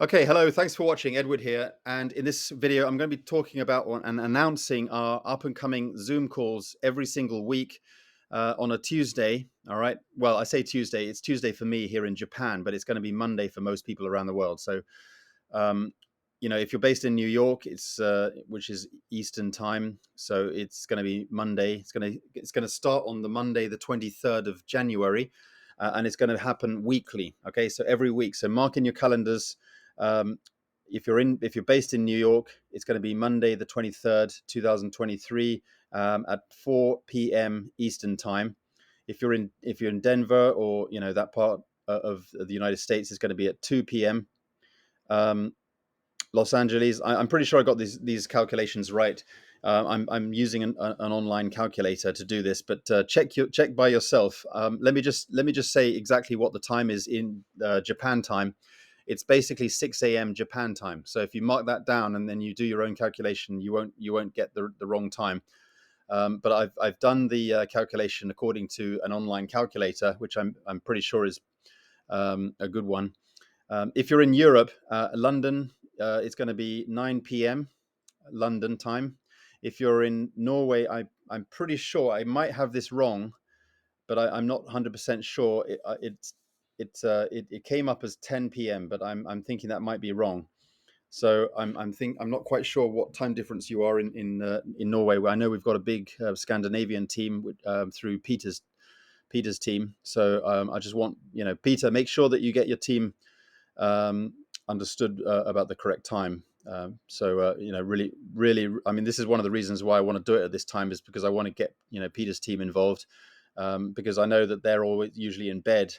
Okay, hello. Thanks for watching. Edward here. And in this video, I'm going to be talking about and announcing our up and coming Zoom calls every single week on a Tuesday. All right. Well, I say Tuesday. It's Tuesday for me here in Japan, but it's going to be Monday for most people around the world. So, um, if you're based in New York, it's which is Eastern time, so it's going to be Monday. It's going to start on the Monday, the 23rd of January, and it's going to happen weekly. Okay, so every week. So mark in your calendars. Um, if you're based in New York, it's going to be Monday, the 23rd, 2023, at 4 p.m. Eastern time. If you're in Denver or that part of the United States, it's going to be at 2 p.m. Um, Los Angeles. I'm pretty sure I got these calculations right. I'm using an online calculator to do this, but check by yourself. Let me just say exactly what the time is in Japan time. It's basically 6 a.m. Japan time. So if you mark that down and then you do your own calculation, you won't get the wrong time. But I've done the calculation according to an online calculator, which I'm pretty sure is a good one. If you're in Europe, London, it's going to be 9 p.m. London time. If you're in Norway, I'm pretty sure I might have this wrong, but I'm not 100% sure. It came up as 10 p.m., but I'm thinking that might be wrong. So I'm not quite sure what time difference you are in Norway. Where I know we've got a big Scandinavian team through Peter's team. So I just want Peter, make sure that you get your team um, understood about the correct time. Really, really, I mean, this is one of the reasons why I want to do it at this time, is because I want to get Peter's team involved, because I know that they're always usually in bed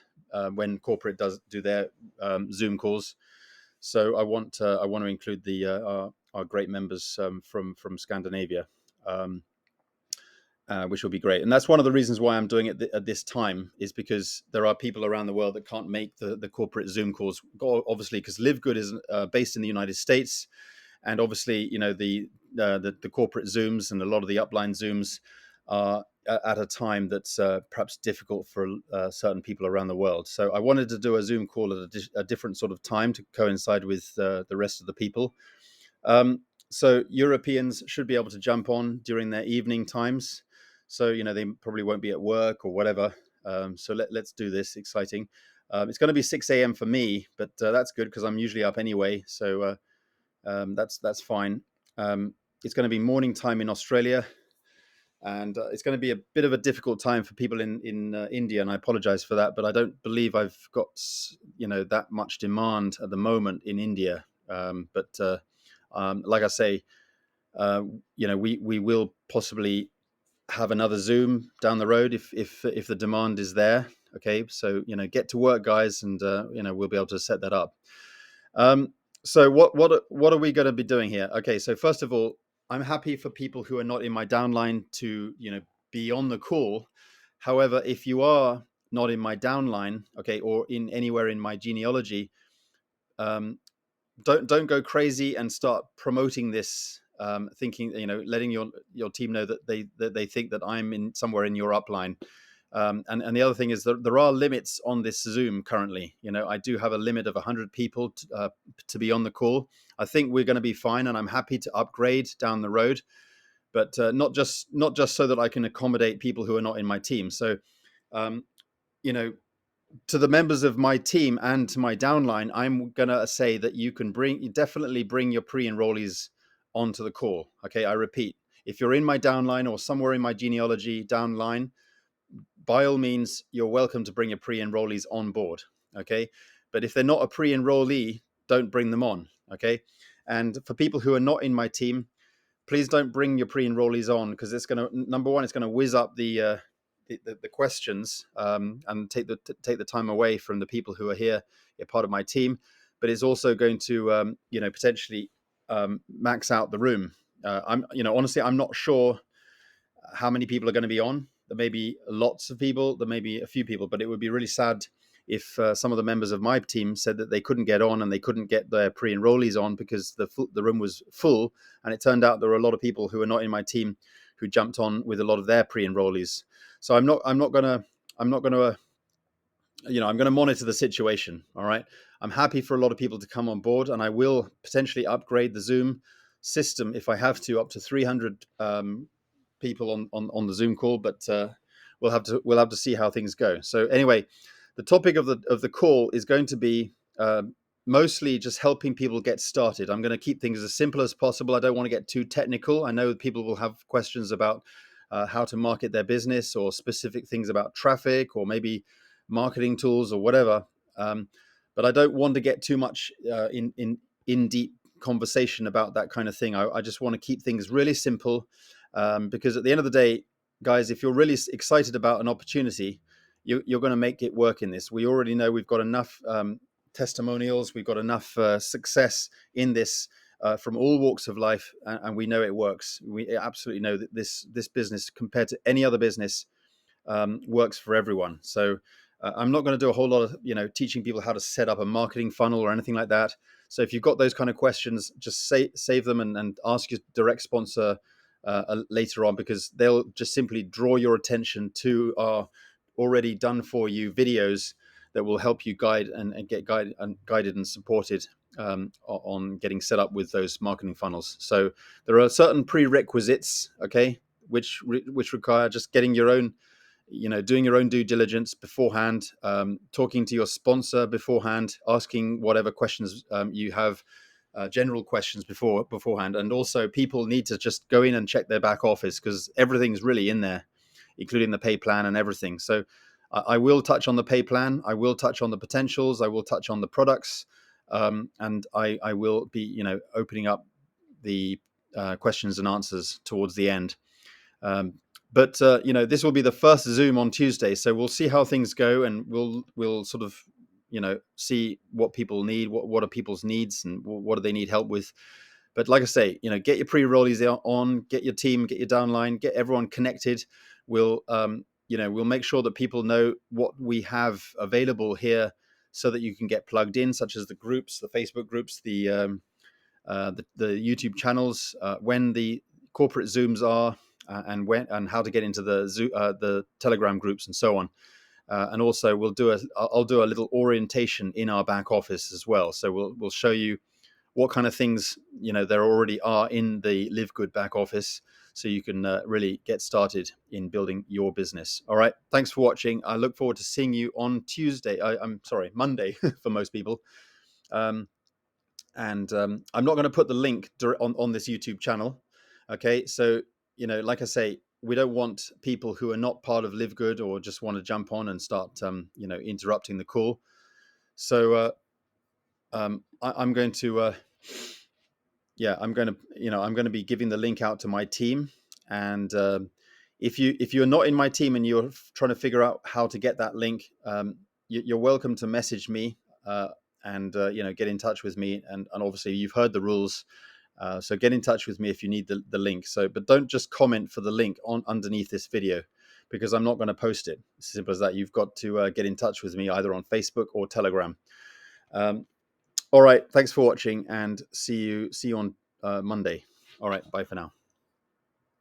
when corporate does do their Zoom calls. So I want to include our great members from Scandinavia. Um, which will be great. And that's one of the reasons why I'm doing it at this time, is because there are people around the world that can't make the corporate Zoom calls. Obviously, because Live Good is based in the United States, and obviously, the corporate Zooms and a lot of the upline Zooms are at a time that's perhaps difficult for certain people around the world. So I wanted to do a Zoom call at a different sort of time to coincide with the rest of the people. So Europeans should be able to jump on during their evening times. So they probably won't be at work or whatever. So let's do this. Exciting. It's going to be 6 a.m. for me, but that's good because I'm usually up anyway. So that's fine. It's going to be morning time in Australia, and it's going to be a bit of a difficult time for people in India, and I apologize for that. But I don't believe I've got that much demand at the moment in India. But like I say, uh, we will possibly have another Zoom down the road if the demand is there. Okay, so get to work, guys, and we'll be able to set that up. Um, so what are we going to be doing here? Okay, so first of all, I'm happy for people who are not in my downline to be on the call. However, if you are not in my downline, okay, or in anywhere in my genealogy, um, don't go crazy and start promoting this, thinking letting your team know that they think that I'm in somewhere in your upline. And the other thing is that there are limits on this Zoom currently. I do have a limit of 100 people to be on the call. I think we're going to be fine, and I'm happy to upgrade down the road, but not just so that I can accommodate people who are not in my team. So, um, you know, to the members of my team and to my downline, I'm gonna say that you definitely bring your pre-enrollees onto the call. Okay, I repeat, if you're in my downline or somewhere in my genealogy downline, by all means, you're welcome to bring your pre-enrollees on board. Okay, but if they're not a pre-enrollee, don't bring them on. Okay, and for people who are not in my team, please don't bring your pre-enrollees on, because it's going to, number one, it's going to whiz up the questions, and take the time away from the people who are here, part of my team. But it's also going to potentially max out the room. Honestly, I'm not sure how many people are going to be on. There may be lots of people, there may be a few people, but it would be really sad if some of the members of my team said that they couldn't get on and they couldn't get their pre-enrollees on because the room was full, and it turned out there were a lot of people who were not in my team who jumped on with a lot of their pre-enrollees. So I'm not gonna I'm going to monitor the situation. All right. I'm happy for a lot of people to come on board, and I will potentially upgrade the Zoom system if I have to, up to 300 people on the Zoom call. But we'll have to see how things go. So anyway, the topic of the call is going to be mostly just helping people get started. I'm going to keep things as simple as possible. I don't want to get too technical. I know people will have questions about how to market their business, or specific things about traffic, or maybe marketing tools, or whatever. But I don't want to get too much in deep conversation about that kind of thing. I just want to keep things really simple, because at the end of the day, guys, if you're really excited about an opportunity, you're going to make it work in this. We already know we've got enough testimonials, we've got enough success in this from all walks of life, and we know it works. We absolutely know that this business, compared to any other business, works for everyone. So I'm not going to do a whole lot of teaching people how to set up a marketing funnel or anything like that. So if you've got those kind of questions, just save them and ask your direct sponsor later on, because they'll just simply draw your attention to our already done for you videos that will help you guide and get guided and supported on getting set up with those marketing funnels. So there are certain prerequisites, okay, which require just getting your own, doing your own due diligence beforehand, talking to your sponsor beforehand, asking whatever questions you have, general questions beforehand. And also, people need to just go in and check their back office, because everything's really in there, including the pay plan and everything. So I will touch on the pay plan. I will touch on the potentials. I will touch on the products. And I will be, opening up the questions and answers towards the end. But this will be the first Zoom on Tuesday, so we'll see how things go, and we'll sort of see what people need, what are people's needs, and what do they need help with. But like I say, get your pre-rollies on, get your team, get your downline, get everyone connected. We'll we'll make sure that people know what we have available here, so that you can get plugged in, such as the groups, the Facebook groups, the YouTube channels, when the corporate Zooms are, and how to get into the Telegram groups and so on. And also, I'll do a little orientation in our back office as well. So we'll show you what kind of things there already are in the Live Good back office, so you can really get started in building your business. All right, thanks for watching. I look forward to seeing you on Tuesday. I'm sorry, Monday for most people. And I'm not going to put the link on this YouTube channel. Okay, so like I say, we don't want people who are not part of Live Good, or just want to jump on and start interrupting the call. So I'm going to I'm going to be giving the link out to my team. And if you're not in my team and you're trying to figure out how to get that link, you're welcome to message me and get in touch with me. And obviously you've heard the rules. So get in touch with me if you need the link. But don't just comment for the link underneath this video, because I'm not going to post it. It's simple as that. You've got to get in touch with me either on Facebook or Telegram. All right. Thanks for watching, and see you on Monday. All right. Bye for now.